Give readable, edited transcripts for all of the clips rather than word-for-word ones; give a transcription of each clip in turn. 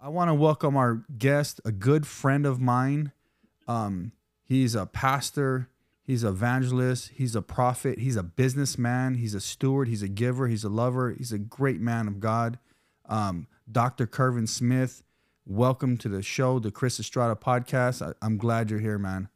I want to welcome our guest, a good friend of mine. He's a pastor, he's an evangelist, he's a prophet, he's a businessman, he's a steward, he's a giver, he's a lover, he's a great man of God. Dr. Kervin Smith, welcome to the show, the Chris Estrada podcast. I'm glad you're here, man.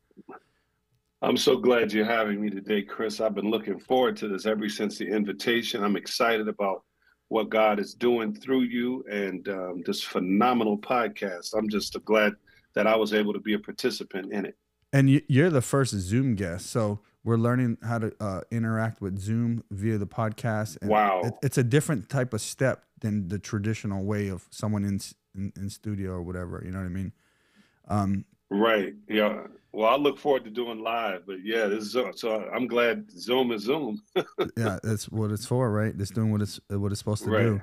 I'm so glad you're having me today, Chris. I've been looking forward to this ever since the invitation. I'm excited about what God is doing through you and this phenomenal podcast. I'm just glad that I was able to be a participant in it. And you're the first Zoom guest, so we're learning how to interact with Zoom via the podcast, and Wow. it's a different type of step than the traditional way of someone in studio or whatever. You know what I mean? Right. Yeah. Well, I look forward to doing live, but yeah, this is so I'm glad Zoom is Zoom. Yeah, that's what it's for, right? It's doing what it's supposed to Right.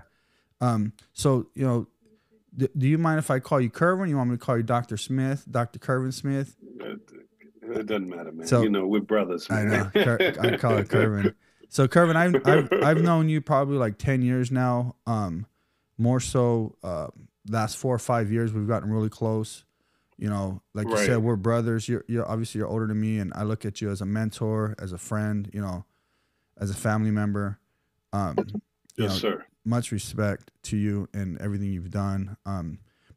do. So do you mind if I call you Kervin? You want me to call you Dr. Smith, Dr. Kervin Smith? It doesn't matter, man. So We're brothers, I man. know I call it Kervin. So Kervin, I've known you probably like 10 years now. More so, last 4 or 5 years we've gotten really close. Like you said, Right. we're brothers. You're obviously you're older than me, and I look at you as a mentor, as a friend, as a family member. Um, you Yes, know, sir. much respect to you and everything you've done.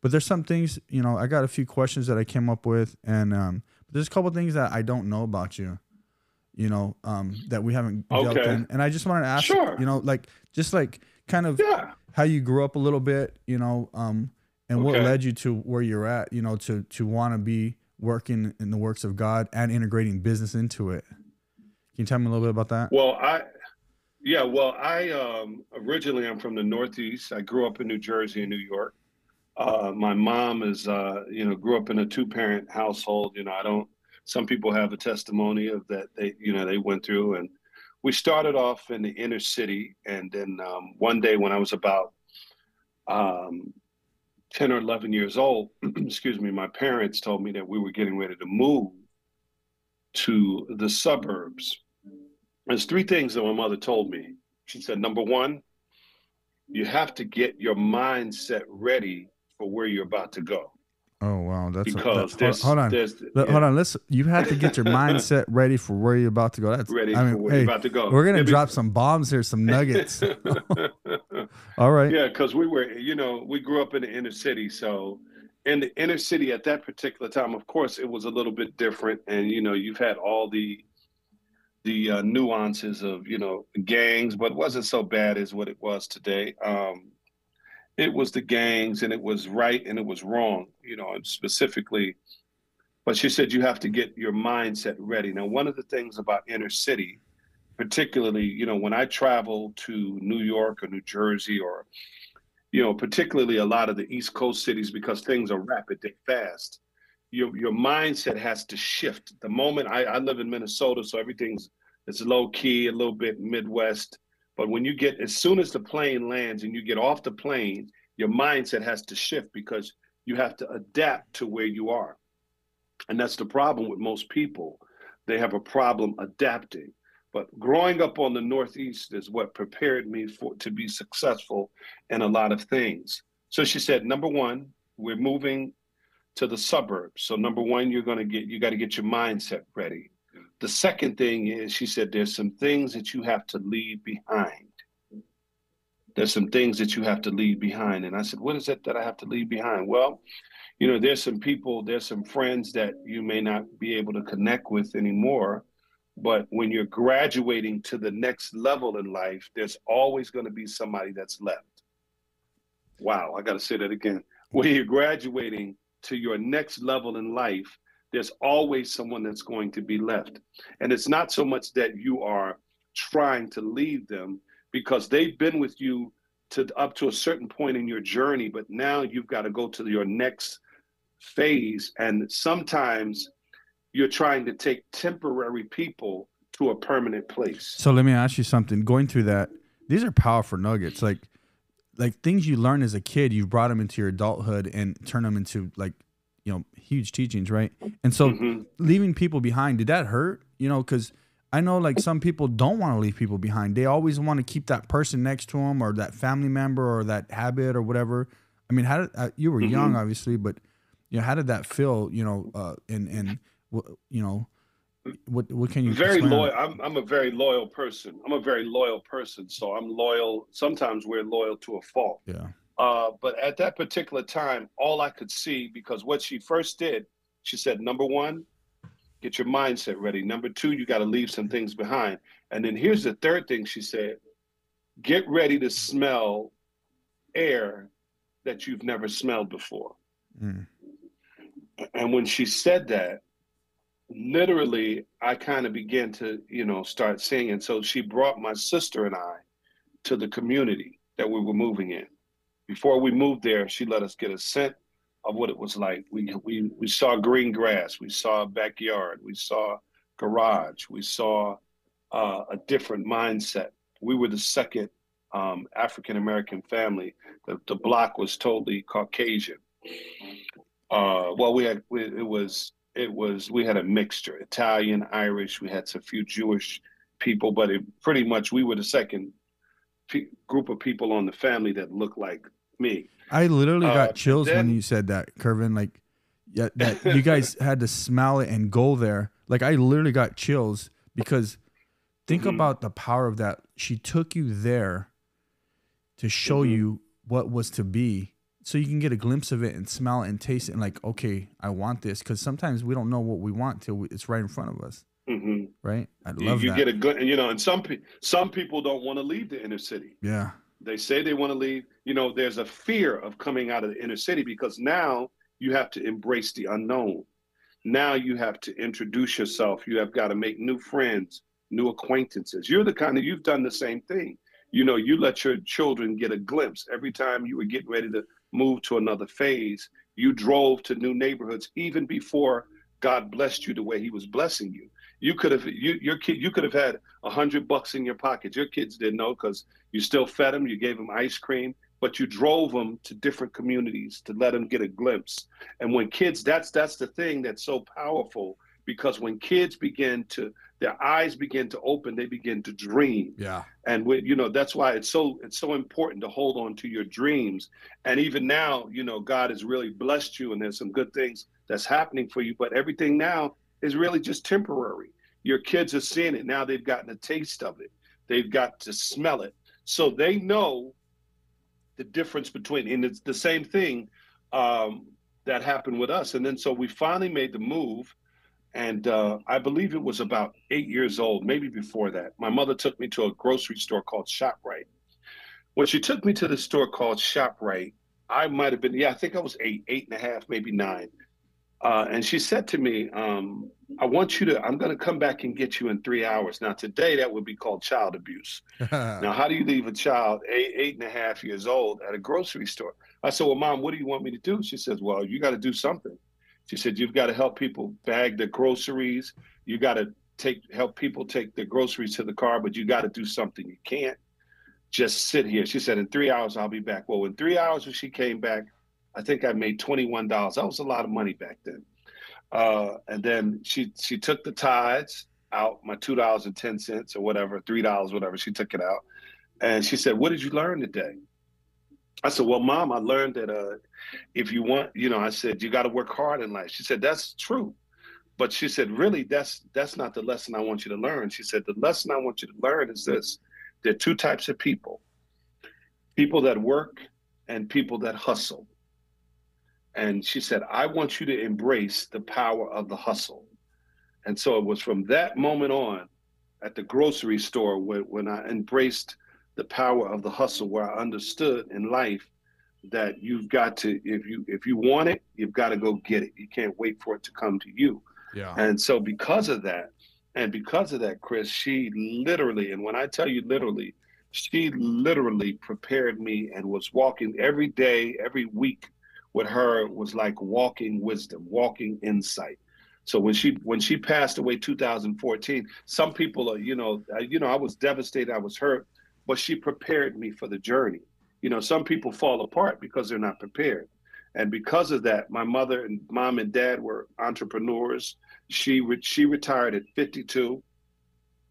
But there's some things, I got a few questions that I came up with, and there's a couple things that I don't know about you, that we haven't delved Okay. in. And I just wanted to ask, Sure. like kind of Yeah. how you grew up a little bit, and what Okay. led you to where you're at, to want to be working in the works of God and integrating business into it. Can you tell me a little bit about that? Well, I originally I'm from the Northeast. I grew up in New Jersey and New York. My mom is grew up in a two-parent household. I don't some people have a testimony of that they went through, and we started off in the inner city, and then one day when I was about um 10 or 11 years old, excuse me, my parents told me that we were getting ready to move to the suburbs. There's three things that my mother told me. She said, number one, you have to get your mindset ready for where you're about to go Oh wow, because hold on. Hold yeah, on. You have to get your mindset ready for where you're about to go. ready I for mean, where you're hey, about to go. we're gonna Yeah, drop some bombs here, some nuggets. All right. yeah, because we grew up in the inner city. So in the inner city at that particular time, of course, it was a little bit different. And, you've had all the nuances of, gangs, but it wasn't so bad as what it was today. It was the gangs, and it was right and it was wrong, and specifically. But she said you have to get your mindset ready. Now, one of the things about inner city, particularly, when I travel to New York or New Jersey or, particularly a lot of the East Coast cities, because things are rapid, they're fast. Your mindset has to shift. The moment I live in Minnesota, so everything's it's low key, a little bit Midwest. But as soon as the plane lands and you get off the plane, your mindset has to shift because you have to adapt to where you are. And that's the problem with most people. They have a problem adapting. But growing up on the Northeast is what prepared me to be successful in a lot of things. So she said, number one, we're moving to the suburbs. So number one, you got to get your mindset ready. The second thing is, she said, there's some things that you have to leave behind. There's some things that you have to leave behind. And I said, what is it that I have to leave behind? Well, there's some people, there's some friends that you may not be able to connect with anymore. But when you're graduating to the next level in life, there's always going to be somebody that's left. Wow, I got to say that again. When you're graduating to your next level in life, there's always someone that's going to be left. And it's not so much that you are trying to leave them because they've been with you to up to a certain point in your journey, but now you've got to go to your next phase. And sometimes you're trying to take temporary people to a permanent place. So let me ask you something. Going through that, these are powerful nuggets. Like things you learn as a kid, you've brought them into your adulthood and turn them into huge teachings, right? And so Hmm. leaving people behind, did that hurt? Because I know like some people don't want to leave people behind. They always want to keep that person next to them or that family member or that habit or whatever. I mean, how did you were young, Hmm. obviously, but you know, how did that feel? You know, and you know, what can you Very explain on loyal. it? I'm a very loyal person. I'm a very loyal person. So I'm loyal. Sometimes we're loyal to a fault. Yeah. But at that particular time, all I could see, because what she first did, she said, number one, get your mindset ready. Number two, you got to leave some things behind. And then here's the third thing she said, get ready to smell air that you've never smelled before. Mm. And when she said that, literally, I kind of began to, start singing. So she brought my sister and I to the community that we were moving in. Before we moved there, she let us get a scent of what it was like. We saw green grass, we saw a backyard, we saw garage, we saw a different mindset. We were the second African American family. The block was totally Caucasian. Well, we had a mixture, Italian, Irish. We had a few Jewish people, but pretty much we were the second group of people on the family that looked like me. I literally got And chills when then, you said that, Kervin. Like, yeah, that you guys had to smell it and go there. Like, I literally got chills because think mhm, about the power of that. She took you there to show mhm. you what was to be, so you can get a glimpse of it and smell it and taste it. And like, okay, I want this, because sometimes we don't know what we want till it's right in front of us. Hmm. Right? I You, love you that. get a good, and some people don't want to leave the inner city. Yeah. They say they want to leave. There's a fear of coming out of the inner city because now you have to embrace the unknown. Now you have to introduce yourself. You have got to make new friends, new acquaintances. You've done the same thing. You let your children get a glimpse every time you were getting ready to move to another phase. You drove to new neighborhoods even before God blessed you the way He was blessing you. You could have had $100 in your pocket. Your kids didn't know because you still fed them, you gave them ice cream, but you drove them to different communities to let them get a glimpse. And when kids, that's the thing that's so powerful, because when kids their eyes begin to open, they begin to dream. Yeah. And that's why it's so important to hold on to your dreams. And even now, God has really blessed you, and there's some good things that's happening for you. But everything now is really just temporary. Your kids are seeing it now; they've gotten a taste of it. They've got to smell it, so they know the difference between. And it's the same thing um, that happened with us. And then so we finally made the move, and I believe it was about 8 years old, maybe before that. My mother took me to a grocery store called ShopRite. When she took me to the store called ShopRite, I might have been, yeah, I think I was 8, 8.5, maybe 9. And she said to me, I'm going to come back and get you in 3 hours. Now, today, that would be called child abuse. Now, how do you leave a child 8, 8.5 years old at a grocery store? I said, well, Mom, what do you want me to do? She says, well, you got to do something. She said, you've got to help people bag their groceries. You got to help people take their groceries to the car, but you got to do something. You can't just sit here. She said, in 3 hours, I'll be back. Well, in 3 hours, when she came back, I think I made $21. That was a lot of money back then. And then she took the tithes out, my $2.10 or whatever, $3, whatever. She took it out. And she said, what did you learn today? I said, well, Mom, I learned that if you want, I said, you got to work hard in life. She said, that's true. But she said, really, that's not the lesson I want you to learn. She said, the lesson I want you to learn is this. There are two types of people that work and people that hustle. And she said, I want you to embrace the power of the hustle. And so it was from that moment on at the grocery store when I embraced the power of the hustle, where I understood in life that you've got to, if you want it, you've got to go get it. You can't wait for it to come to you. Yeah. And so because of that, Chris, she literally, and when I tell you literally, she literally prepared me and was walking every day, every week with her was like walking wisdom, walking insight. So when she passed away 2014, some people are, I was devastated, I was hurt, but she prepared me for the journey. Some people fall apart because they're not prepared. And because of that, my mom and dad were entrepreneurs. She retired at 52.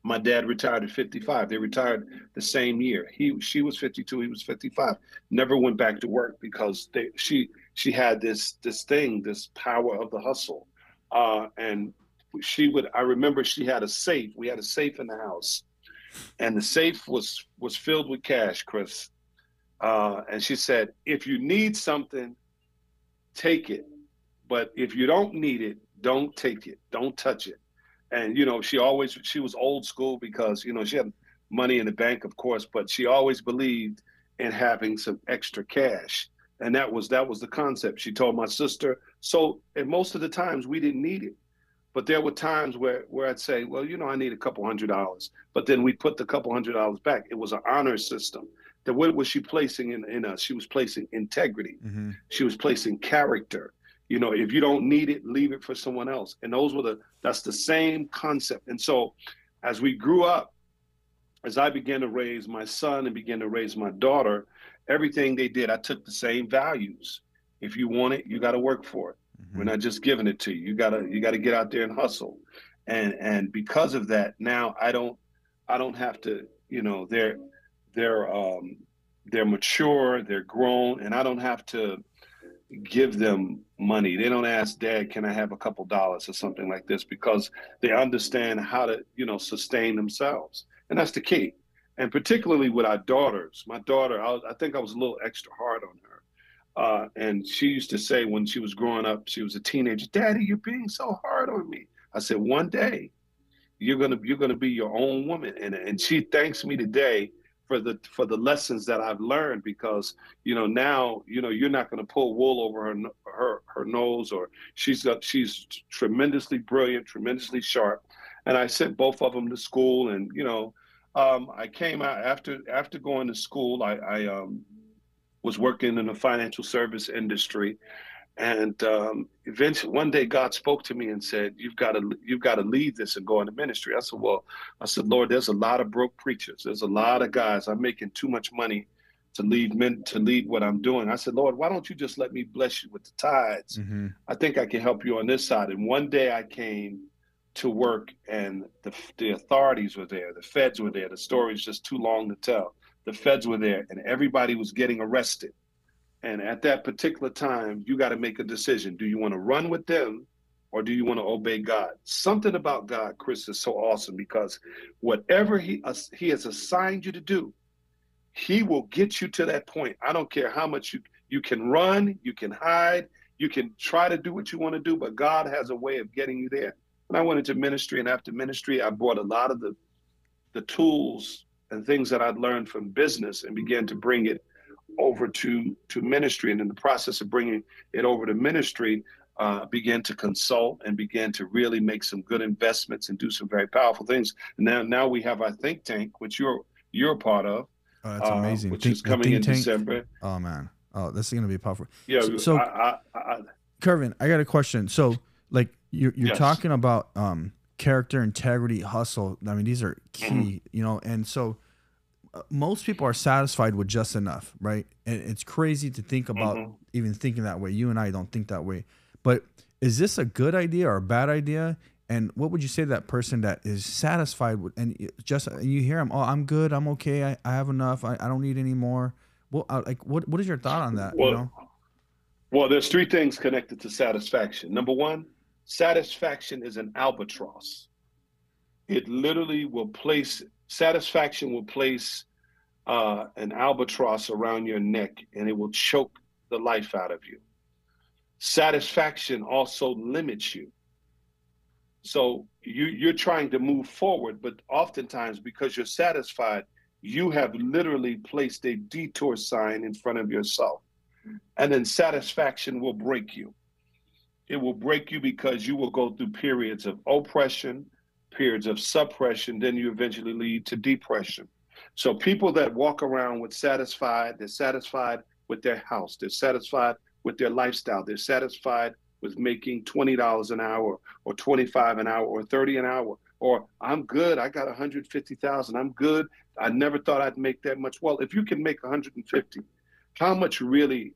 My dad retired at 55. They retired the same year. She was 52. He was 55. Never went back to work because she had this power of the hustle, and she would. I remember she had a safe. We had a safe in the house, and the safe was filled with cash, Chris. And she said, if you need something, take it. But if you don't need it, don't take it. Don't touch it. And, she was old school because, she had money in the bank, of course, but she always believed in having some extra cash. And that was the concept. She told my sister. So, and most of the times we didn't need it. But there were times where I'd say, well, I need a couple $100. But then we put the couple $100 back. It was an honor system. That what was she placing in us? She was placing integrity. Mm-hmm. She was placing character. If you don't need it, leave it for someone else. And that's the same concept. And so as we grew up, as I began to raise my son and began to raise my daughter, everything they did, I took the same values. If you want it, you got to work for it. Mm-hmm. We're not just giving it to you. You gotta get out there and hustle. And because of that, now I don't have to, they're mature, they're grown, and I don't have to give them money. They don't ask, Dad, can I have a couple dollars or something like this, because they understand how to, sustain themselves. And that's the key. And particularly with our daughters, my daughter, I think I was a little extra hard on her. And she used to say when she was growing up, she was a teenager, Daddy, you're being so hard on me. I said, one day you're gonna be your own woman. And she thanks me today for the lessons that I've learned, because now you're not going to pull wool over her nose, or she's tremendously brilliant, tremendously sharp. And I sent both of them to school, and I came out after going to school. I was working in the financial service industry, and eventually one day God spoke to me and said, you've got to leave this and go into ministry. I said, Lord, there's a lot of broke preachers. There's a lot of guys. I'm making too much money to lead what I'm doing. I said, Lord, why don't you just let me bless you with the tithes? Mm-hmm. I think I can help you on this side. And one day I came to work, and the authorities were there. The feds were there. The story is just too long to tell. The feds were there, and everybody was getting arrested. And at that particular time, you got to make a decision. Do you want to run with them, or do you want to obey God? Something about God, Chris, is so awesome, because whatever he has assigned you to do, he will get you to that point. I don't care how much you can run, you can hide, you can try to do what you want to do, but God has a way of getting you there. And I went into ministry, and after ministry, I brought a lot of the tools and things that I'd learned from business and began to bring it over to ministry. And in the process of bringing it over to ministry, began to consult and began to really make some good investments and do some very powerful things. And now we have our think tank, which you're a part of. Oh, that's amazing. Which is coming in tank, December. Oh man. Oh, this is going to be powerful. Yeah. So Kervin, I got a question. So like you're yes. talking about character, integrity, hustle. I mean, these are key, mm-hmm. And so most people are satisfied with just enough, right? And it's crazy to think about mm-hmm. even thinking that way. You and I don't think that way. But is this a good idea or a bad idea? And what would you say to that person that is satisfied with, and just you hear them, oh, I'm good, I'm okay, I have enough, I don't need any more. Well, what is your thought on that? Well, there's three things connected to satisfaction. Number one, satisfaction is an albatross. It literally satisfaction will place an albatross around your neck, and it will choke the life out of you. Satisfaction also limits you. So you're trying to move forward, but oftentimes because you're satisfied, you have literally placed a detour sign in front of yourself. And then satisfaction will break you. It will break you because you will go through periods of oppression, periods of suppression, then you eventually lead to depression. So people that walk around they're satisfied with their house, they're satisfied with their lifestyle, they're satisfied with making $20 an hour or $25 an hour or $30 an hour, or I'm good, I got 150,000, I'm good, I never thought I'd make that much. Well, if you can make 150, how much really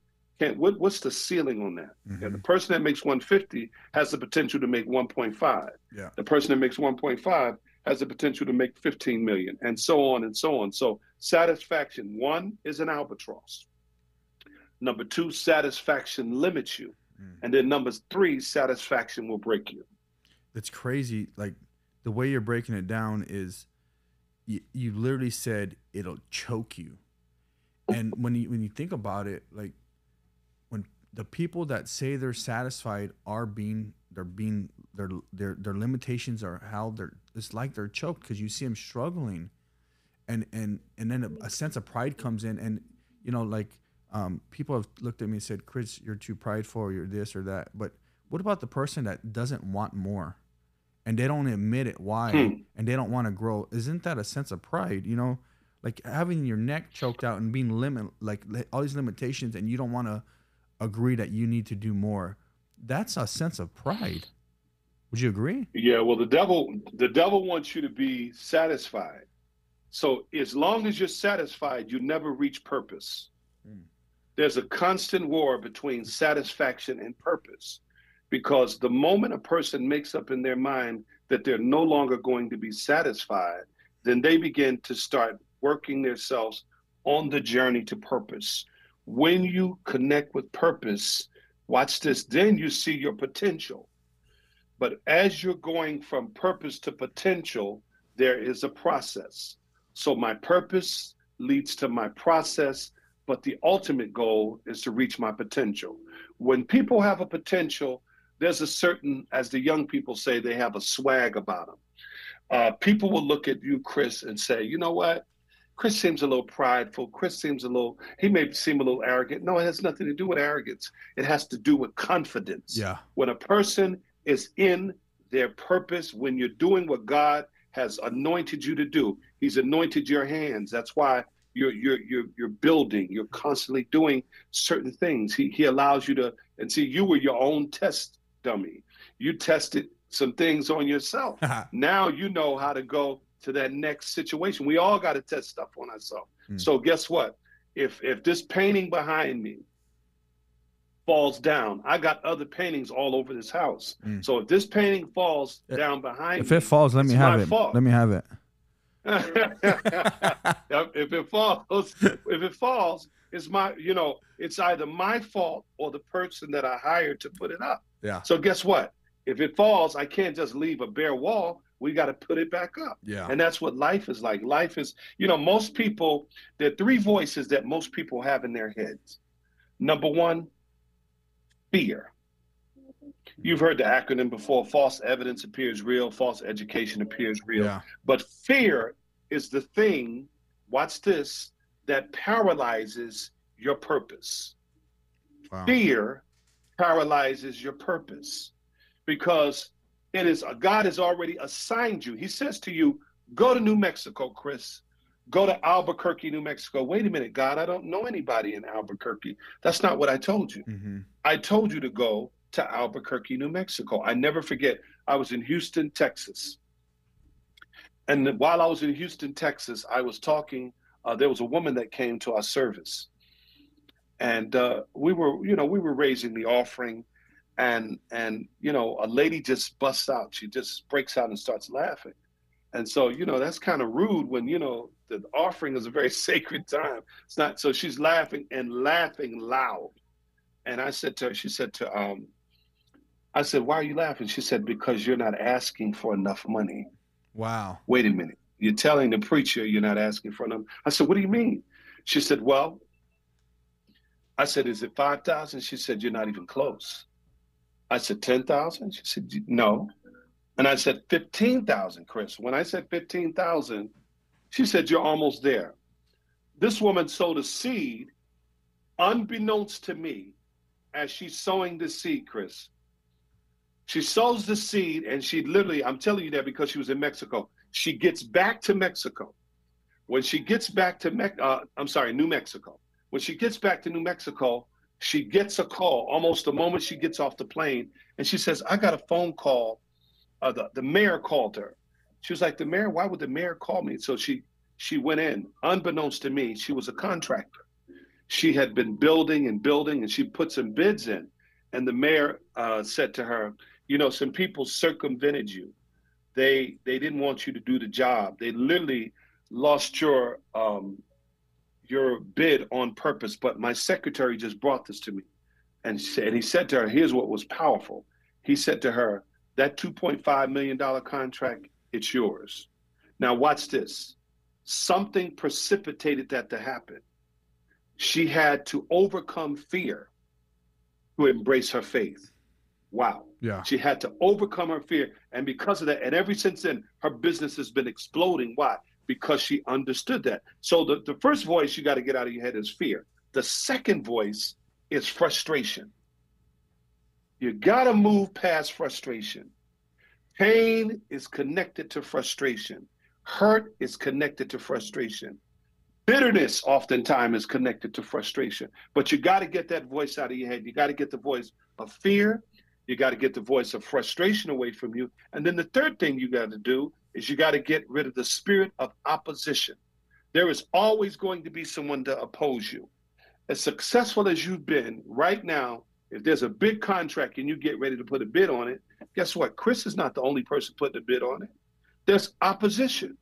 what's the ceiling on that? Mm-hmm. Yeah, the person that makes 150 has the potential to make 1.5. Yeah. The person that makes 1.5 has the potential to make 15 million, and so on and so on. So satisfaction, one, is an albatross. Number two, satisfaction limits you. And then number three, satisfaction will break you. That's crazy. Like the way you're breaking it down is you literally said it'll choke you. And when you think about it, like when the people that say they're satisfied are being their limitations are how it's like they're choked because you see them struggling, and then a sense of pride comes in, and like people have looked at me and said, Chris, you're too prideful, or you're this or that. But what about the person that doesn't want more, and they don't admit it why, and they don't want to grow? Isn't that a sense of pride? Like having your neck choked out and being like all these limitations, and you don't want to agree that you need to do more. That's a sense of pride. Would you agree? Yeah, well, the devil wants you to be satisfied. So as long as you're satisfied, you never reach purpose. There's a constant war between satisfaction and purpose, because the moment a person makes up in their mind that they're no longer going to be satisfied, then they begin to start working themselves on the journey to purpose. When you connect with purpose, watch this, then you see your potential. But as you're going from purpose to potential, there is a process. So my purpose leads to my process, but the ultimate goal is to reach my potential. When people have a potential, there's a certain, as the young people say, they have a swag about them. People will look at you, Chris, and say, you know what? Chris seems a little prideful. He may seem a little arrogant. No, it has nothing to do with arrogance. It has to do with confidence. Yeah. When a person is in their purpose, when you're doing what God has anointed you to do, He's anointed your hands. That's why you're building. You're constantly doing certain things. He allows you to, and see, you were your own test dummy. You tested some things on yourself. Now you know how to go to that next situation. We all got to test stuff on ourselves. So guess what? If this painting behind me falls down, I got other paintings all over this house. So if this painting falls down behind me, if it falls, let me have it. Fault. Let me have it. If it falls, it's it's either my fault or the person that I hired to put it up. Yeah. So guess what? If it falls, I can't just leave a bare wall. We got to put it back up. Yeah. And that's what life is like. Life is, most people, there are three voices that most people have in their heads. Number one, fear. You've heard the acronym before: false evidence appears real, false education appears real. Yeah. But fear is the thing, watch this, that paralyzes your purpose. Wow. Fear paralyzes your purpose, because God has already assigned you. He says to you, go to New Mexico, Chris. Go to Albuquerque, New Mexico. Wait a minute, God, I don't know anybody in Albuquerque. That's not what I told you. I told you to go to Albuquerque, New Mexico. I never forget, I was in Houston, Texas. And while I was in Houston, Texas, I was talking, there was a woman that came to our service. And we were raising the offering. And a lady just busts out. She just breaks out and starts laughing. And so, that's kind of rude when, the offering is a very sacred time. It's not. So she's laughing and laughing loud. And I said to her, I said, why are you laughing? She said, because you're not asking for enough money. Wow. Wait a minute. You're telling the preacher you're not asking for enough. I said, what do you mean? She said, well, I said, is it 5,000? She said, you're not even close. I said, 10,000? She said, no. And I said, 15,000, Chris. When I said 15,000, she said, you're almost there. This woman sowed a seed unbeknownst to me as she's sowing the seed, Chris. She sows the seed, and she literally, I'm telling you that because she was in Mexico. She gets back to Mexico. When she gets back to New Mexico. When she gets back to New Mexico, she gets a call almost the moment she gets off the plane. And she says, I got a phone call. The mayor called her. She was like, the mayor, why would the mayor call me? So she went in. Unbeknownst to me, she was a contractor. She had been building, and she put some bids in. And the mayor said to her, some people circumvented you. they didn't want you to do the job. They literally lost your bid on purpose. But my secretary just brought this to me, and he said to her, here's what was powerful. He said to her, that $2.5 million contract, it's yours. Now watch this. Something precipitated that to happen. She had to overcome fear to embrace her faith. Wow. Yeah. She had to overcome her fear. And because of that, and ever since then, her business has been exploding. Why? Because she understood that. So the first voice you got to get out of your head is fear. The second voice is frustration. You got to move past frustration. Pain is connected to frustration. Hurt is connected to frustration. Bitterness oftentimes is connected to frustration. But you got to get that voice out of your head. You got to get the voice of fear. You got to get the voice of frustration away from you. And then the third thing you got to do is you got to get rid of the spirit of opposition. There is always going to be someone to oppose you. As successful as you've been right now, if there's a big contract and you get ready to put a bid on it, guess what? Chris is not the only person putting a bid on it. There's opposition.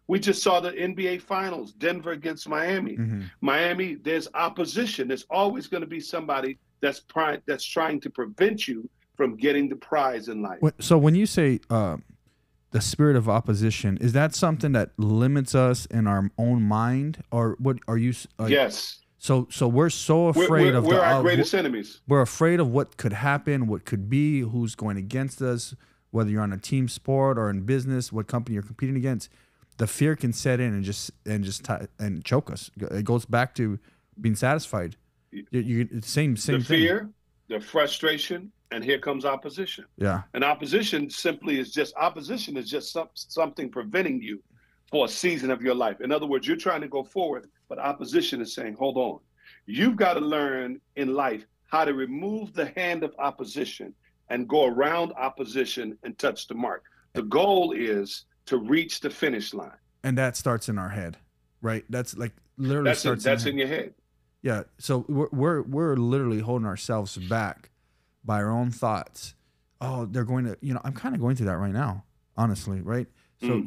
We just saw the NBA Finals, Denver against Miami. Mm-hmm. Miami, there's opposition. There's always going to be somebody that's trying to prevent you from getting the prize in life. So when you say the spirit of opposition, is that something that limits us in our own mind, or what are you? Yes. So we're so afraid of we're our greatest enemies. We're afraid of what could happen, what could be, who's going against us, whether you're on a team sport or in business, what company you're competing against. The fear can set in and choke us. It goes back to being satisfied. Same the thing. Fear, the frustration, and here comes opposition. Yeah. And opposition is just something preventing you for a season of your life. In other words, you're trying to go forward, but opposition is saying, hold on. You've got to learn in life how to remove the hand of opposition and go around opposition and touch the mark. The goal is to reach the finish line. And that starts in our head, right? That's like literally that's in your head. Yeah. So we're literally holding ourselves back by our own thoughts. Oh, they're going to, I'm kind of going through that right now, honestly, right? So,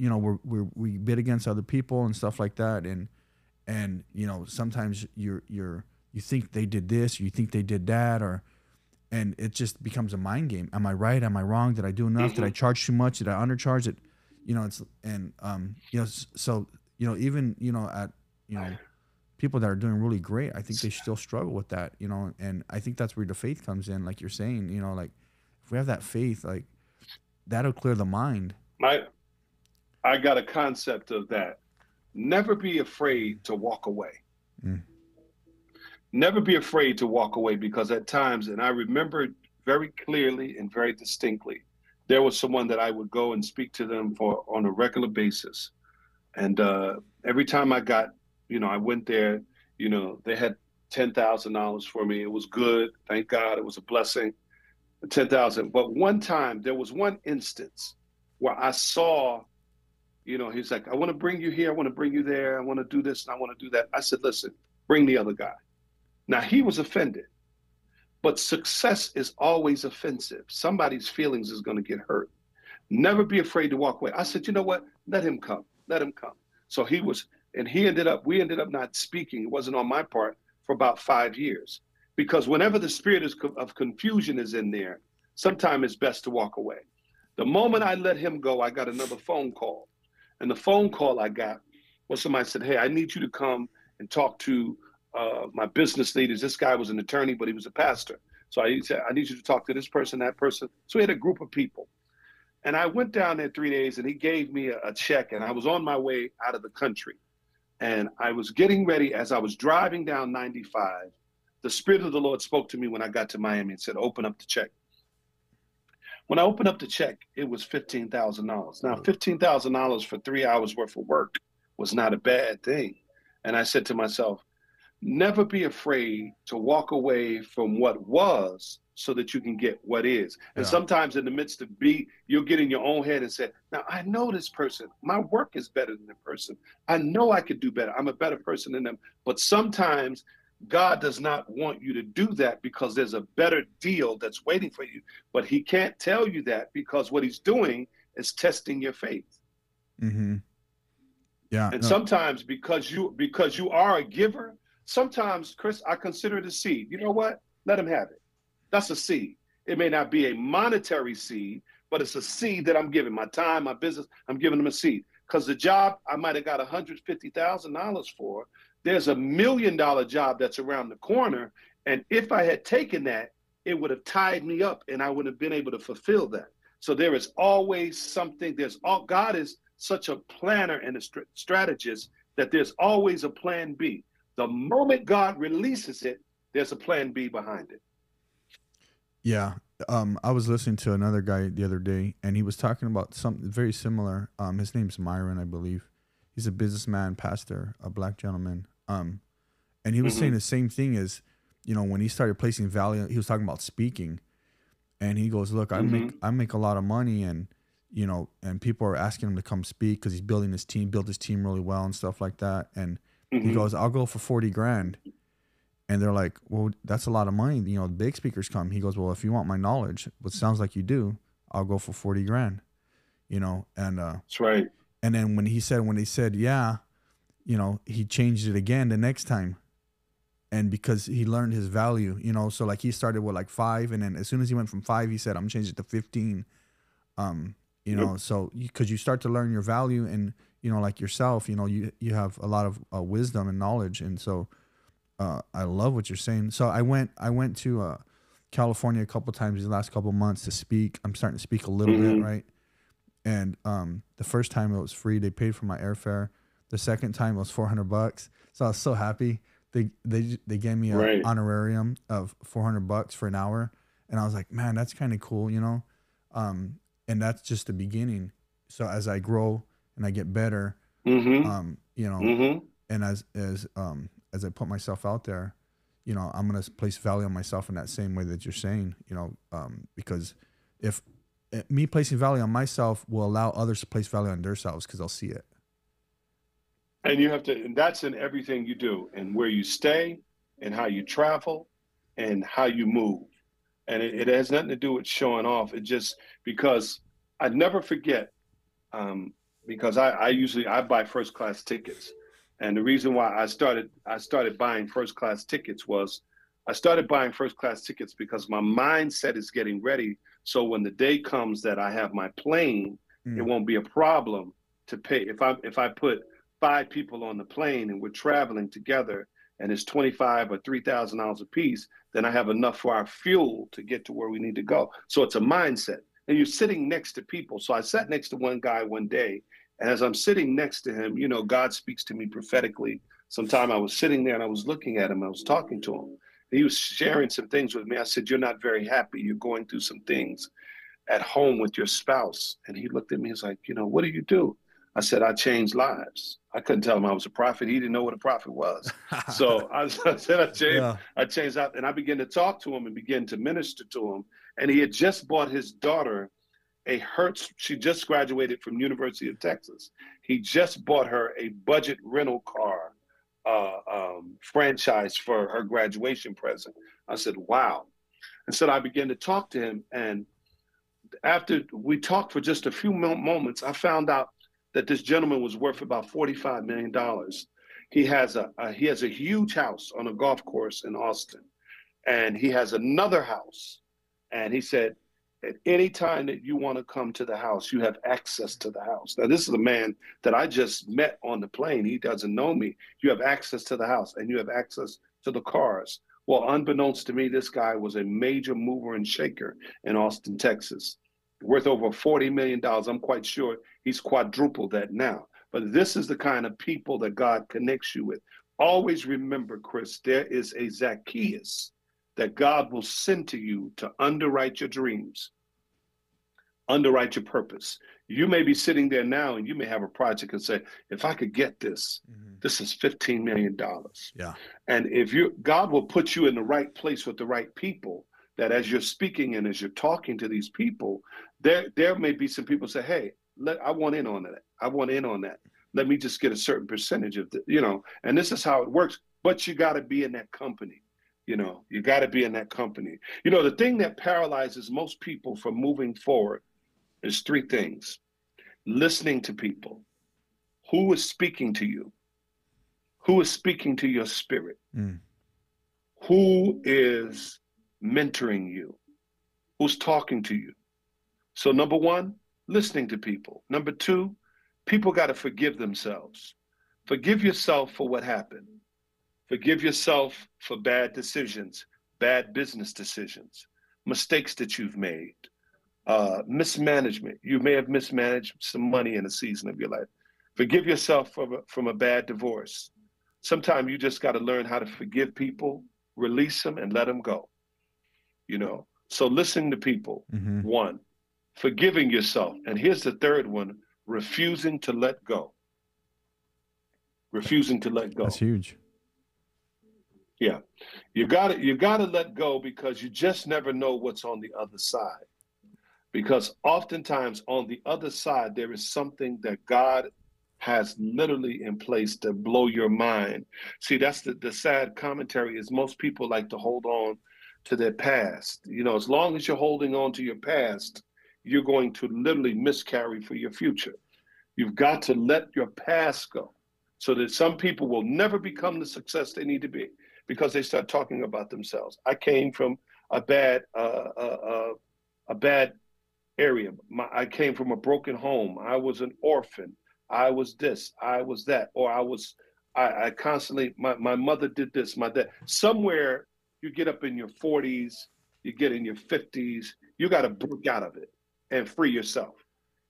we bid against other people and stuff like that. And sometimes you think they did this, you think they did that, and it just becomes a mind game. Am I right? Am I wrong? Did I do enough? Did I charge too much? Did I undercharge it? At people that are doing really great, I think they still struggle with that, and I think that's where the faith comes in. Like you're saying, like if we have that faith, like that'll clear the mind. I got a concept of that. Never be afraid to walk away. Never be afraid to walk away, because at times, and I remember very clearly and very distinctly, there was someone that I would go and speak to them on a regular basis. And every time I got, I went there, they had $10,000 for me. It was good. Thank God. It was a blessing. 10,000. But one time, there was one instance where I saw, he's like, I want to bring you here. I want to bring you there. I want to do this and I want to do that. I said, listen, bring the other guy. Now, he was offended, but success is always offensive. Somebody's feelings is going to get hurt. Never be afraid to walk away. I said, you know what? Let him come. Let him come. So we ended up not speaking. It wasn't on my part for about 5 years, because whenever the spirit of confusion is in there, sometimes it's best to walk away. The moment I let him go, I got another phone call. And the phone call I got was somebody said, hey, I need you to come and talk to my business leaders. This guy was an attorney, but he was a pastor. So I said, I need you to talk to this person, that person. So we had a group of people. And I went down there 3 days and he gave me a check, and I was on my way out of the country. And I was getting ready as I was driving down 95. The Spirit of the Lord spoke to me when I got to Miami and said, open up the check. When I opened up the check, it was $15,000. Now, $15,000 for 3 hours worth of work was not a bad thing. And I said to myself, never be afraid to walk away from what was so that you can get what is. And sometimes in the midst of you'll get in your own head and say, now I know this person, my work is better than the person. I know I could do better. I'm a better person than them. But sometimes God does not want you to do that, because there's a better deal that's waiting for you. But he can't tell you that, because what he's doing is testing your faith. Mm-hmm. Yeah. And No. sometimes because you are a giver, sometimes, Chris, I consider it a seed. You know what? Let him have it. That's a seed. It may not be a monetary seed, but it's a seed that I'm giving. My time, my business, I'm giving them a seed. Because the job I might have got $150,000 for, there's $1 million job that's around the corner. And if I had taken that, it would have tied me up and I would have been able to fulfill that. So there is always something. God is such a planner and a strategist that there's always a plan B. The moment God releases it, there's a plan B behind it. Yeah. I was listening to another guy the other day, and he was talking about something very similar. His name's Myron, I believe. He's a businessman, pastor, a black gentleman. And he was saying the same thing as, when he started placing value, he was talking about speaking, and he goes, "Look, I make a lot of money, and and people are asking him to come speak because he's built his team really well and stuff like that." And he goes, "I'll go for 40 grand." And they're like, "Well, that's a lot of money. The big speakers come." He goes, "Well, if you want my knowledge, what sounds like you do, I'll go for 40 grand." And That's right. And then when they said, yeah, he changed it again the next time. And because he learned his value, so like he started with like 5, and then as soon as he went from 5, he said, "I'm changing it to 15." So because you start to learn your value, and like yourself, you have a lot of wisdom and knowledge, and so I love what you're saying. So I went to California a couple times the last couple months to speak. I'm starting to speak a little bit, right? And the first time it was free. They paid for my airfare. The second time it was $400. So I was so happy. They gave me an honorarium of $400 for an hour, and I was like, man, that's kind of cool, And that's just the beginning. So as I grow and I get better, and as I put myself out there, I'm gonna place value on myself in that same way that you're saying, because if me placing value on myself will allow others to place value on themselves because they'll see it. And you have to, and that's in everything you do, and where you stay, and how you travel, and how you move. And it has nothing to do with showing off. It just, because I never forget, because I buy first class tickets. And the reason why I started buying first class tickets was I started buying first class tickets because my mindset is getting ready. So when the day comes that I have my plane, it won't be a problem to pay. If I put 5 people on the plane and we're traveling together and it's $25,000 or $3,000 a piece, then I have enough for our fuel to get to where we need to go. So it's a mindset. And you're sitting next to people. So I sat next to one guy one day, and as I'm sitting next to him, God speaks to me prophetically. Sometime I was sitting there and I was looking at him. I was talking to him. He was sharing some things with me. I said, "You're not very happy. You're going through some things at home with your spouse." And he looked at me. He's like, "What do you do?" I said, "I change lives." I couldn't tell him I was a prophet. He didn't know what a prophet was. So I said, I changed out. And I began to talk to him and begin to minister to him. And he had just bought his daughter a Hertz. She just graduated from University of Texas. He just bought her a budget rental car franchise for her graduation present. I said, "Wow." And so I began to talk to him. And after we talked for just a few moments, I found out that this gentleman was worth about $45 million. He has a huge house on a golf course in Austin, and he has another house. And he said, "At any time that you want to come to the house, you have access to the house." Now, this is a man that I just met on the plane. He doesn't know me. You have access to the house, and you have access to the cars. Well, unbeknownst to me, this guy was a major mover and shaker in Austin, Texas, worth over $40 million. I'm quite sure he's quadrupled that now. But this is the kind of people that God connects you with. Always remember, Chris, there is a Zacchaeus that God will send to you to underwrite your dreams, underwrite your purpose. You may be sitting there now and you may have a project and say, "If I could get this, this is $15 million. Yeah. And God will put you in the right place with the right people, that as you're speaking and as you're talking to these people, there may be some people say, "Hey, I want in on that. I want in on that. Let me just get a certain percentage of the," and this is how it works. But you got to be in that company. You got to be in that company. The thing that paralyzes most people from moving forward is 3 things. listening to people. Who is speaking to you? Who is speaking to your spirit? Mm. Who is mentoring you? Who's talking to you? So, number one, listening to people. Number two, people got to forgive themselves. Forgive yourself for what happened. Forgive yourself for bad decisions, bad business decisions, mistakes that you've made, mismanagement. You may have mismanaged some money in a season of your life. Forgive yourself from a bad divorce. Sometimes you just got to learn how to forgive people, release them, and let them go. So listening to people, Mm-hmm. one, forgiving yourself. And here's the third one, refusing to let go. Refusing to let That's go. huge. Yeah. You gotta let go because you just never know what's on the other side. Because oftentimes on the other side there is something that God has literally in place to blow your mind. See, that's the sad commentary is most people like to hold on to their past. As long as you're holding on to your past, you're going to literally miscarry for your future. You've got to let your past go so that some people will never become the success they need to be because they start talking about themselves. I came from a bad area. I came from a broken home. I was an orphan. I was this. I was that. Or I constantly, my mother did this, my dad. Somewhere you get up in your 40s, you get in your 50s, you got to break out of it and free yourself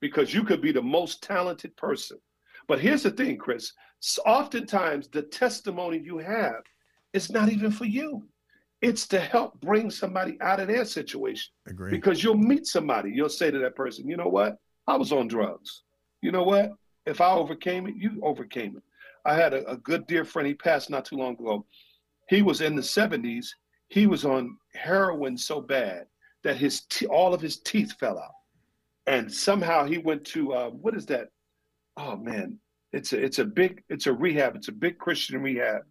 because you could be the most talented person. But here's the thing, Chris. Oftentimes the testimony you have is not even for you. It's to help bring somebody out of their situation Agree. because you'll meet somebody. You'll say to that person, you know what? I was on drugs. You know what? If I overcame it, you overcame it. I had a good dear friend. He passed not too long ago. He was in the 70s. He was on heroin so bad that all of his teeth fell out. And somehow he went to what is that? Oh man, it's a rehab. It's a big Christian rehab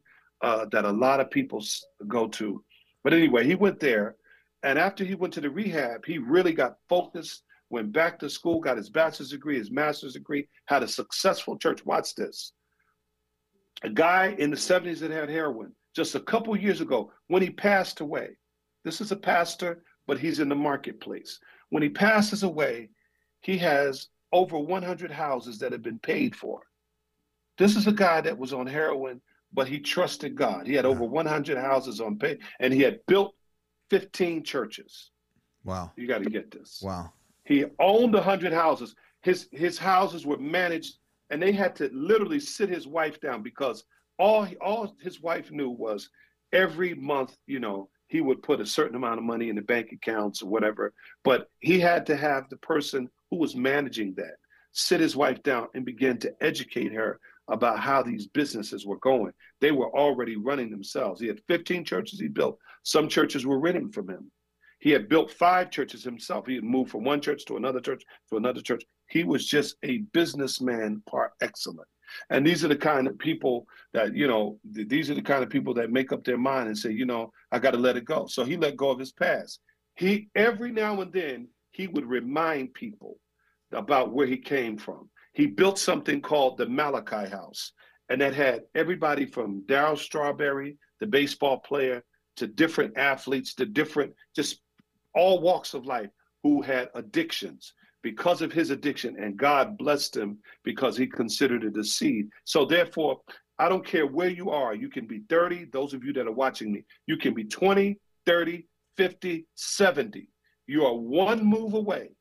that a lot of people go to. But anyway, he went there, and after he went to the rehab, he really got focused. Went back to school, got his bachelor's degree, his master's degree, had a successful church. Watch this. A guy in the 70s that had heroin just a couple years ago, when he passed away, this is a pastor, but he's in the marketplace. When he passes away, he has over 100 houses that have been paid for. This is a guy that was on heroin, but he trusted God. He had Yeah. over 100 houses on pay, and he had built 15 churches. Wow. You got to get this. Wow. He owned 100 houses. His houses were managed, and they had to literally sit his wife down because all his wife knew was every month, he would put a certain amount of money in the bank accounts or whatever. But he had to have the person who was managing that sit his wife down and begin to educate her about how these businesses were going. They were already running themselves. He had 15 churches he built. Some churches were renting from him. He had built 5 churches himself. He had moved from one church to another church to another church. He was just a businessman par excellence. And these are the kind of people that, these are the kind of people that make up their mind and say, I got to let it go. So he let go of his past. Every now and then, he would remind people about where he came from. He built something called the Malachi House, and that had everybody from Darryl Strawberry, the baseball player, to different athletes, to different, just all walks of life who had addictions because of his addiction, and God blessed him because he considered it a seed. So therefore, I don't care where you are. You can be 30, those of you that are watching me, you can be 20, 30, 50, 70. You are one move away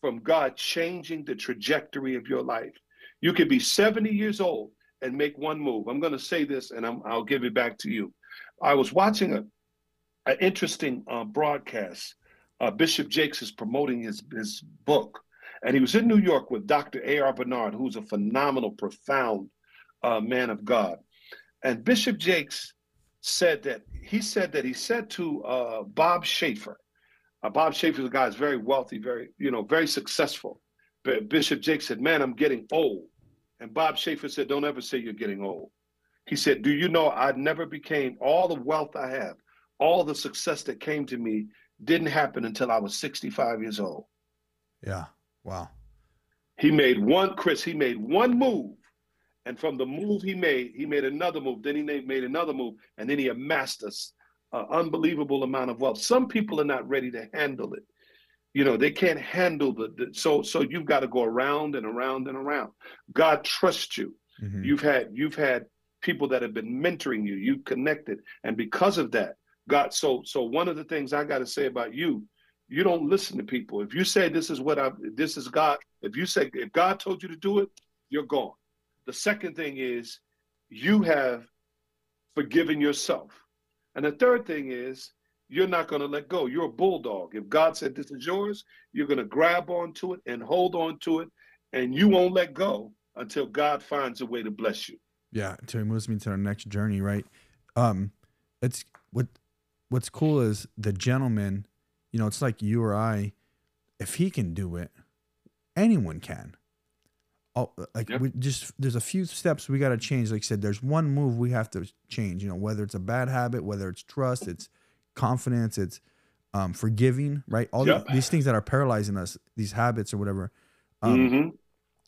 from God changing the trajectory of your life. You could be 70 years old and make one move. I'm going to say this, and I'll give it back to you. I was watching an interesting broadcast. Bishop Jakes is promoting his book, and he was in New York with Dr. A.R. Bernard, who's a phenomenal, profound man of God. And Bishop Jakes said that he said to Bob Schaefer. Bob Schaefer is a guy who's very wealthy, very successful. But Bishop Jakes said, "Man, I'm getting old." And Bob Schaefer said, "Don't ever say you're getting old." He said, "Do you know I never became all the wealth I have, all the success that came to me didn't happen until I was 65 years old." Yeah. Wow. He made one, Chris, he made one move. And from the move he made another move. Then he made another move. And then he amassed an unbelievable amount of wealth. Some people are not ready to handle it. You know, they can't handle so you've got to go around and around and around. God trusts you. Mm-hmm. You've had people that have been mentoring you. You've connected. And because of that, God, so one of the things I got to say about you, you don't listen to people. If you say this is God, if God told you to do it, you're gone. The second thing is you have forgiven yourself. And the third thing is you're not going to let go. You're a bulldog. If God said this is yours, you're going to grab onto it and hold on to it, and you won't let go until God finds a way to bless you. Yeah, until he moves me to the next journey, right? It's what's cool is the gentleman, you know, it's like you or I, if he can do it, anyone can. Oh, like Yep. there's a few steps we got to change. Like I said, there's one move we have to change, you know, whether it's a bad habit, whether it's trust, it's confidence, it's forgiving, right? All Yep. these things that are paralyzing us, these habits or whatever. Mm-hmm.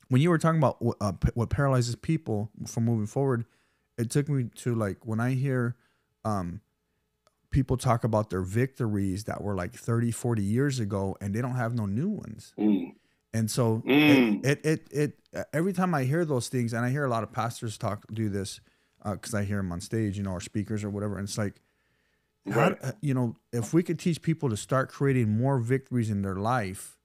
When you were talking about what paralyzes people from moving forward, it took me to like when I hear people talk about their victories that were like 30, 40 years ago and they don't have no new ones. Mm. And so it every time I hear those things, and I hear a lot of pastors do this because I hear them on stage, you know, or speakers or whatever. And it's like, Right. you know, if we could teach people to start creating more victories in their life,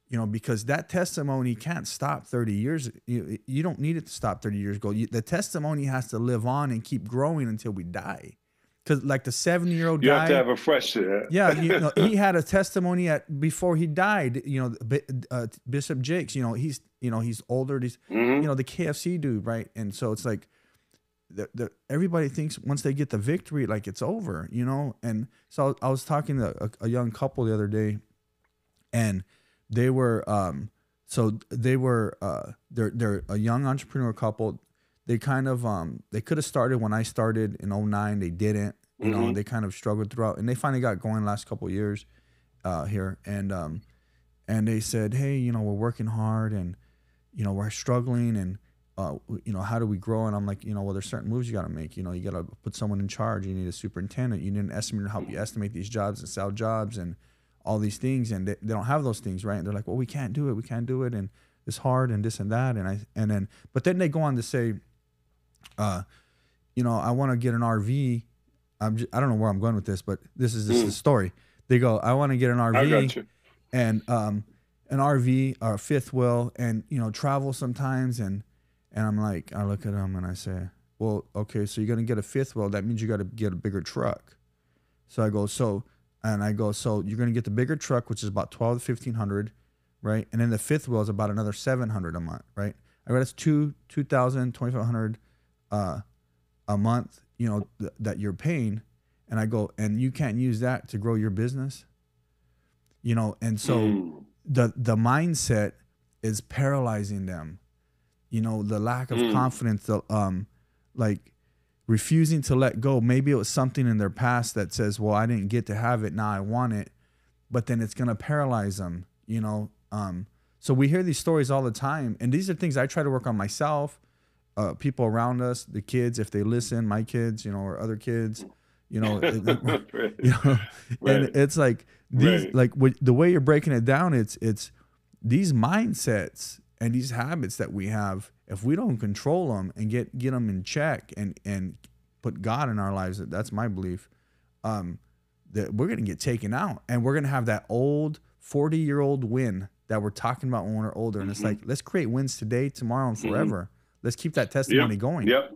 you know, because that testimony can't stop 30 years. You don't need it to stop 30 years ago. The testimony has to live on and keep growing until we die. Because like the 70-year-old You guy, have to have a fresh. yeah, you know, he had a testimony before he died. You know, Bishop Jakes. You know, he's older. He's Mm-hmm. you know the KFC dude, right? And so it's like, everybody thinks once they get the victory, like it's over. You know, and so I was talking to a young couple the other day, and they were they're a young entrepreneur couple. They kind of they could have started when I started in 2009. They didn't. You know, Mm-hmm. they kind of struggled throughout, and they finally got going last couple of years here. And they said, hey, you know, we're working hard, and you know, we're struggling, and you know, how do we grow? And I'm like, you know, well, there's certain moves you got to make. You know, you got to put someone in charge. You need a superintendent. You need an estimator to help you estimate these jobs and sell jobs and all these things. And they don't have those things, right? And they're like, well, we can't do it, and it's hard, and this and that. But then they go on to say, you know, I want to get an RV. I don't know where I'm going with this, but this is the story. They go, I want to get an I RV got you. and an RV or a fifth wheel, and you know, travel sometimes. And I'm like, I look at them and I say, well, okay, so you're gonna get a fifth wheel. That means you got to get a bigger truck. So I go, so you're gonna get the bigger truck, which is about 12 to 1,500, right? And then the fifth wheel is about another 700 a month, right? I go, that's 2,000, 2,500 a month, you know, that you're paying. And I go, and you can't use that to grow your business, you know? And so the mindset is paralyzing them, you know, the lack of confidence, like refusing to let go. Maybe it was something in their past that says, well, I didn't get to have it, now I want it, but then it's going to paralyze them, you know? So we hear these stories all the time, and these are things I try to work on myself. People around us, the kids, if they listen, my kids, you know, or other kids, you know, Right. you know, Right. and it's like these, Right. like the way you're breaking it down, it's these mindsets and these habits that we have. If we don't control them and get them in check and put God in our lives, that's my belief. That we're gonna get taken out, and we're gonna have that old 40-year-old win that we're talking about when we're older. And it's like, let's create wins today, tomorrow, and forever. Let's keep that testimony going. Yep.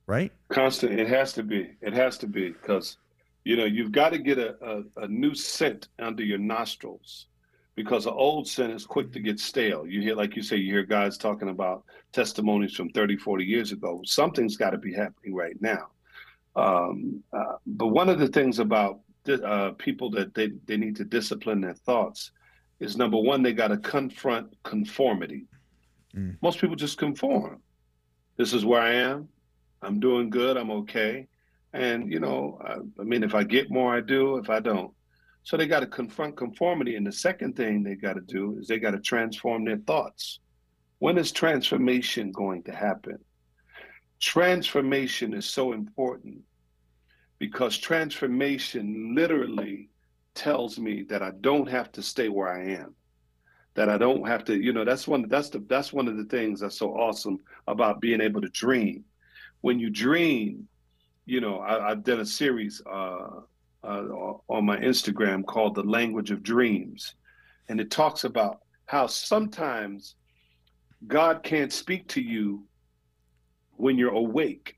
Right? Constant. It has to be. It has to be, because, you know, you've got to get a new scent under your nostrils, because an old scent is quick to get stale. You hear, like you say, you hear guys talking about testimonies from 30, 40 years ago. Something's got to be happening right now. But one of the things about people that they need to discipline their thoughts is, number one, they got to confront conformity. Most people just conform. This is where I am. I'm doing good. I'm okay. And, you know, I mean, if I get more, I do. If I don't. So they got to confront conformity. And the second thing they got to do is they got to transform their thoughts. When is transformation going to happen? Transformation is so important because transformation literally tells me that I don't have to stay where I am. That I don't have to, that's one of the things that's so awesome about being able to dream. When you dream, I've done a series on my Instagram called The Language of Dreams. And it talks about how sometimes God can't speak to you when you're awake.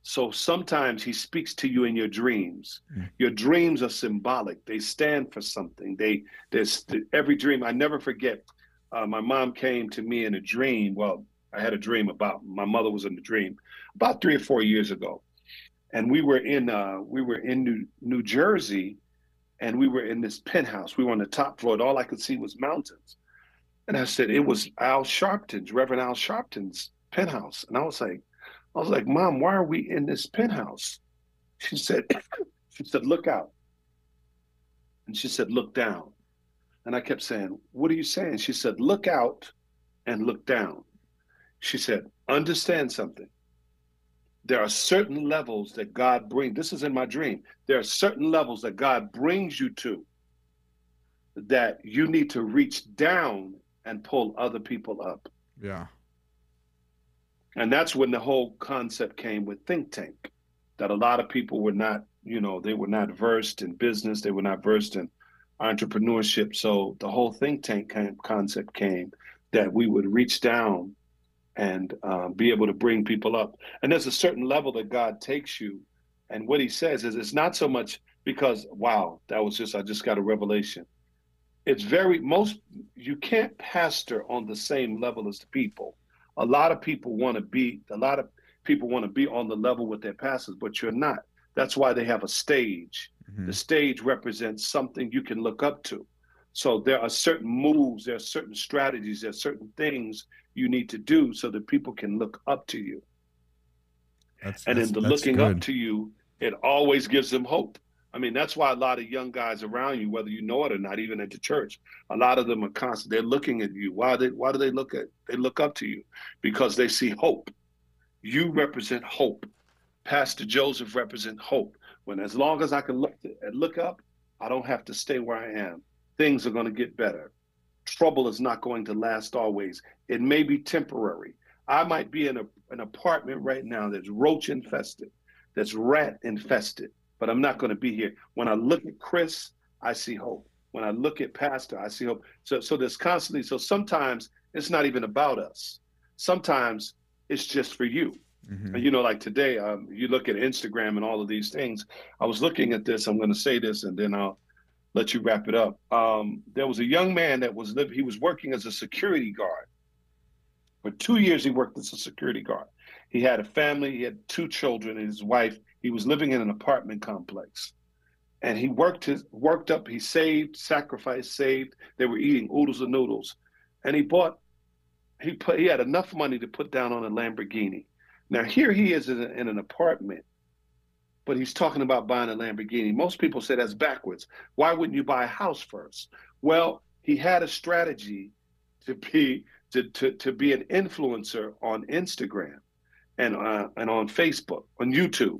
So sometimes he speaks to you in your dreams. Your dreams are symbolic. They stand for something. There's every dream. I never forget. My mom came to me in a dream. Well, I had a dream about my mother was in the dream about 3 or 4 years ago, and we were in New Jersey, and we were in this penthouse. We were on the top floor, and all I could see was mountains. And I said it was Reverend Al Sharpton's penthouse, and I was like, Mom, why are we in this penthouse? She said, look out. And she said, look down. And I kept saying, what are you saying? She said, look out and look down. She said, understand something. There are certain levels that God brings. This is in my dream. There are certain levels that God brings you to that you need to reach down and pull other people up. Yeah. And that's when the whole concept came with think tank, that a lot of people were not, they were not versed in business. They were not versed in entrepreneurship. So the whole think tank concept came that we would reach down and be able to bring people up. And there's a certain level that God takes you. And what he says is it's not so much because, wow, I just got a revelation. You can't pastor on the same level as the people. A lot of people want to be on the level with their pastors, but you're not. That's why they have a stage. Mm-hmm. The stage represents something you can look up to. So there are certain moves, there are certain strategies, there are certain things you need to do so that people can look up to you. And in the looking up to you, it always gives them hope. I mean, that's why a lot of young guys around you, whether you know it or not, even at the church, a lot of them are constant. They're looking at you. Why do they look up to you? Because they see hope. You represent hope. Pastor Joseph represents hope. As long as I can look up, I don't have to stay where I am. Things are going to get better. Trouble is not going to last always. It may be temporary. I might be in an apartment right now that's roach infested, that's rat infested, but I'm not going to be here. When I look at Chris, I see hope. When I look at Pastor, I see hope. So there's constantly, so sometimes it's not even about us. Sometimes it's just for you. Mm-hmm. And like today, you look at Instagram and all of these things. I was looking at this. I'm going to say this, and then I'll let you wrap it up. There was a young man he was working as a security guard. For 2 years, he worked as a security guard. He had a family. He had 2 children and his wife. He was living in an apartment complex. And he worked up, he saved, sacrificed, saved. They were eating oodles and noodles. And he had enough money to put down on a Lamborghini. Now, here he is in an apartment, but he's talking about buying a Lamborghini. Most people say that's backwards. Why wouldn't you buy a house first? Well, he had a strategy to be an influencer on Instagram and on Facebook, on YouTube.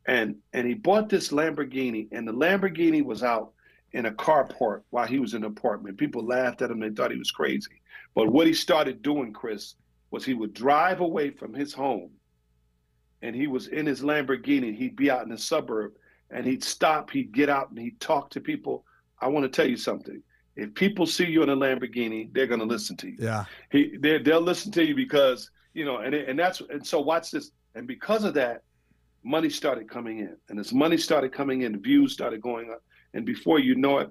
And he bought this Lamborghini, and the Lamborghini was out in a carport while he was in the apartment. People laughed at him. They thought he was crazy. But what he started doing, Chris, was he would drive away from his home, and he was in his Lamborghini. He'd be out in the suburb, and he'd stop. He'd get out, and he'd talk to people. I want to tell you something. If people see you in a Lamborghini, they're going to listen to you. Yeah, they'll listen to you because and so watch this. And because of that, money started coming in, and as money started coming in, views started going up, and before you know it,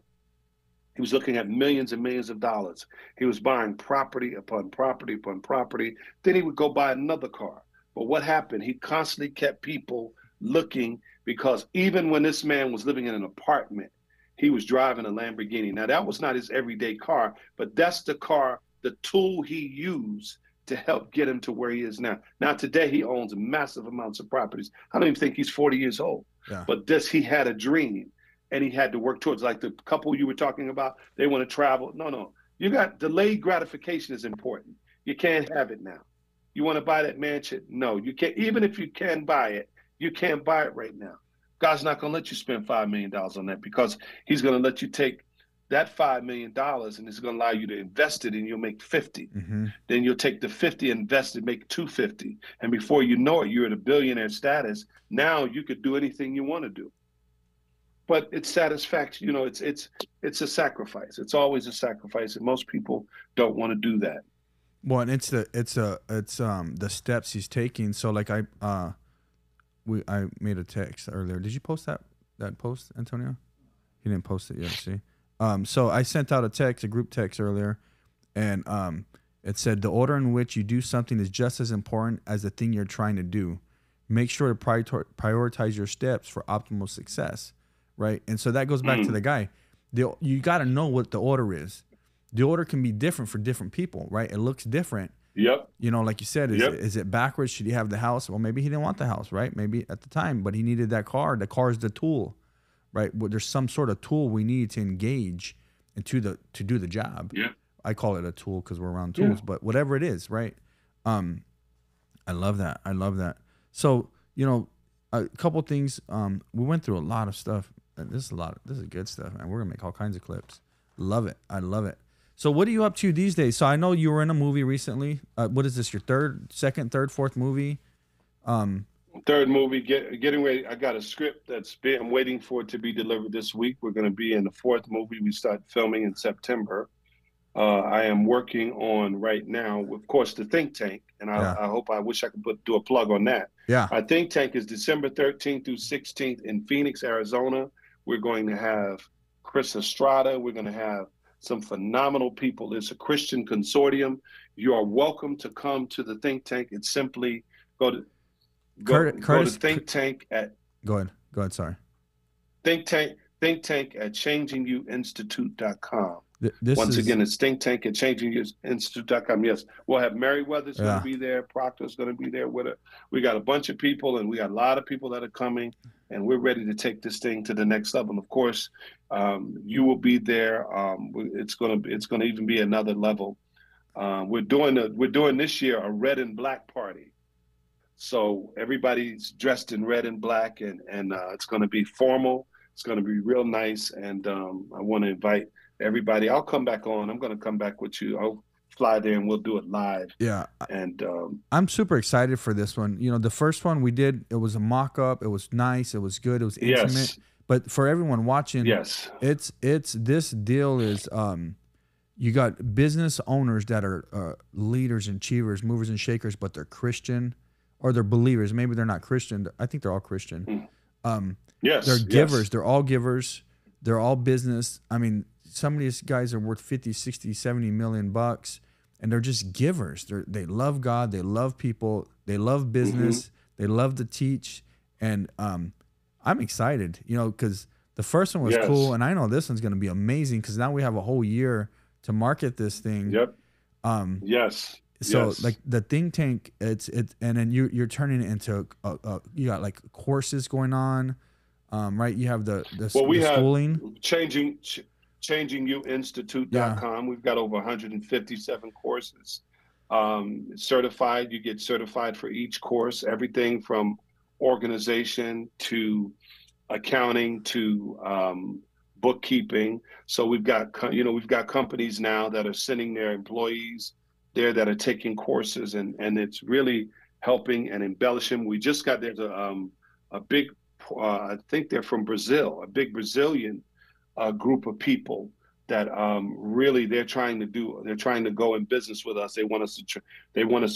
he was looking at millions and millions of dollars. He was buying property upon property upon property. Then he would go buy another car. But what happened? He constantly kept people looking, because even when this man was living in an apartment, he was driving a Lamborghini. Now, that was not his everyday car, but that's the car, the tool he used to help get him to where he is now. Now, today, he owns massive amounts of properties. I don't even think he's 40 years old. Yeah. But he had a dream. and he had to work towards, like the couple you were talking about, they want to travel. No, you got delayed gratification is important. You can't have it now. You want to buy that mansion? No, you can't. Even if you can buy it, you can't buy it right now. God's not going to let you spend $5 million on that, because he's going to let you take that $5 million and it's going to allow you to invest it, and you'll make 50. Mm-hmm. Then you'll take the 50 invested, make 250. And before you know it, you're at a billionaire status. Now you could do anything you want to do. But it's satisfaction. You know, it's a sacrifice. It's always a sacrifice, and most people don't want to do that. Well, and it's the steps he's taking. So like I made a text earlier. Did you post that post, Antonio? He didn't post it yet. See. So I sent out a group text earlier, and it said the order in which you do something is just as important as the thing you're trying to do. Make sure to prioritize your steps for optimal success, right? And so that goes back to the guy. You got to know what the order is. The order can be different for different people, right? It looks different. Yep. You know, like you said, is it backwards? Should he have the house? Well, maybe he didn't want the house, right? Maybe at the time, but he needed that car. The car is the tool. Right, well, there's some sort of tool we need to engage and to do the job. Yeah, I call it a tool because we're around tools, but whatever it is, right? I love that. So a couple things. We went through a lot of stuff. This is good stuff, and we're gonna make all kinds of clips. Love it. I love it. So what are you up to these days? So I know you were in a movie recently. What is this? Your third, fourth movie? Third movie, getting ready. I got a script I'm waiting for it to be delivered this week. We're going to be in the fourth movie. We start filming in September. I am working on right now, of course, the Think Tank, and I wish I could do a plug on that. Yeah. Our Think Tank is December 13th through 16th in Phoenix, Arizona. We're going to have Chris Estrada. We're going to have some phenomenal people. It's a Christian consortium. You are welcome to come to the Think Tank. It's simply go to Think Tank at. Go ahead. Sorry. Think Tank at changingyouinstitute.com. Again, it's Think Tank at changingyouinstitute.com. Yes, we'll have Meriwether's going to be there. Proctor's going to be there with it. We got a bunch of people, and we got a lot of people that are coming, and we're ready to take this thing to the next level. And of course, you will be there. It's going to even be another level. We're doing this year a red and black party. So everybody's dressed in red and black, and it's going to be formal. It's going to be real nice, and I want to invite everybody. I'll come back on. I'm going to come back with you. I'll fly there, and we'll do it live. Yeah. And I'm super excited for this one. You know, the first one we did, it was a mock-up. It was nice. It was good. It was intimate. Yes. But for everyone watching, yes, it's this deal is you got business owners that are leaders and achievers, movers and shakers, but they're Christian. Or they're believers. Maybe they're not Christian. I think they're all Christian. Yes. They're givers. Yes. They're all givers. They're all business. I mean, some of these guys are worth 50, 60, 70 million bucks, and they're just givers. They love God. They love people. They love business. They love to teach. And I'm excited, because the first one was cool, and I know this one's going to be amazing because now we have a whole year to market this thing. Yep. Yes. So like the Think Tank, and then you're turning it into you got like courses going on, right? You have the schooling. Changingyouinstitute.com. We've got over 157 courses. Certified, you get certified for each course, everything from organization to accounting to bookkeeping. So we've got companies now that are sending their employees there that are taking courses, and it's really helping and embellishing. We just got there's a big I think they're from Brazil, a big Brazilian group of people that really they're trying to go in business with us. They want us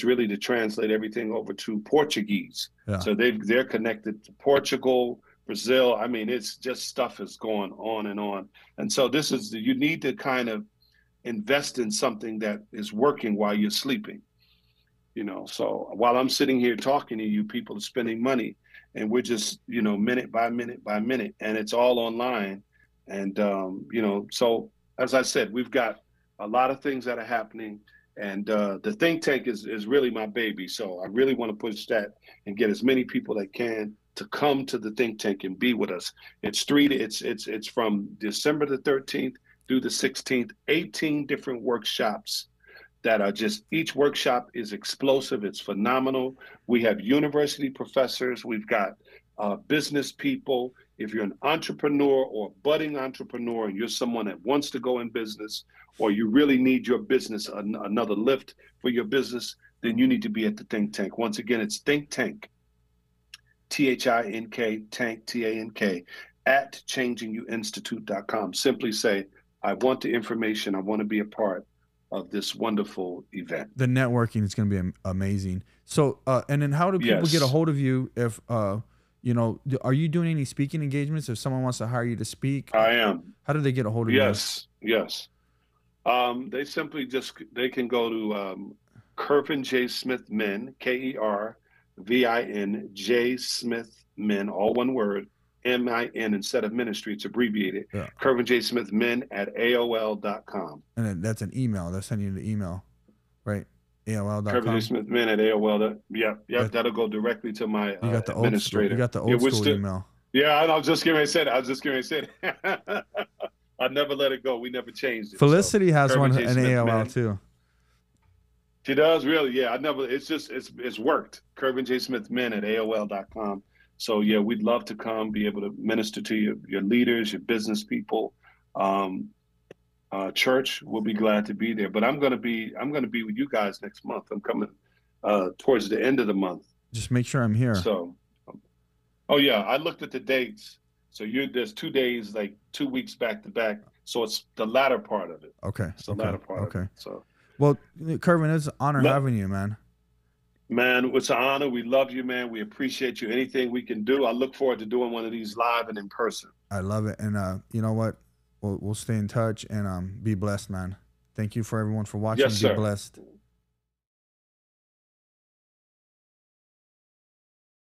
really to translate everything over to Portuguese. Yeah. So they're connected to Portugal, Brazil. I mean, it's just stuff is going on and on. And so you need to kind of invest in something that is working while you're sleeping. So while I'm sitting here talking to you, people are spending money, and we're just, minute by minute by minute, and it's all online. And, so as I said, we've got a lot of things that are happening, and the Think Tank is really my baby. So I really want to push that and get as many people that can to come to the think tank and be with us. It's from December the 13th through the 16th, 18 different workshops that are just, each workshop is explosive. It's phenomenal. We have university professors. We've got business people. If you're an entrepreneur or budding entrepreneur and you're someone that wants to go in business, or you really need your business, another lift for your business, then you need to be at the think tank. Once again, it's think tank, THINK, tank, TANK, at changingyouinstitute.com. Simply say, I want the information. I want to be a part of this wonderful event. The networking is going to be amazing. So, and then how do people get a hold of you if, you know, are you doing any speaking engagements? If someone wants to hire you to speak, I am. How do they get a hold of you? Yes. They simply they can go to Kervin J Smith Men, KERVIN J Smith Men, all one word, MIN instead of ministry. It's abbreviated. Yeah. Kervin J Smith Men at AOL.com. And then that's an email. They're sending you the email, right? AOL.com. Kervin J Smith Men at AOL. Yep. That'll go directly to my administrator. You got the old school email. Yeah, I was just going to say that. I never let it go. We never changed it. Felicity has one, an AOL too. She does, really? Yeah, it's worked. Kervin J Smith Men at AOL.com. So yeah, we'd love to come, be able to minister to your leaders, your business people, church. We'll be glad to be there. But I'm gonna be with you guys next month. I'm coming towards the end of the month. Just make sure I'm here. So, oh yeah, I looked at the dates. So there's 2 days, like 2 weeks back to back. So it's the latter part of it. Okay. It's the latter part of it. So, well, Kervin, it's an honor having you, man. Man, it's an honor. We love you, man. We appreciate you. Anything we can do. I look forward to doing one of these live and in person. I love it. And you know what? We'll stay in touch and be blessed, man. Thank you for everyone for watching. Yes, sir. Be blessed.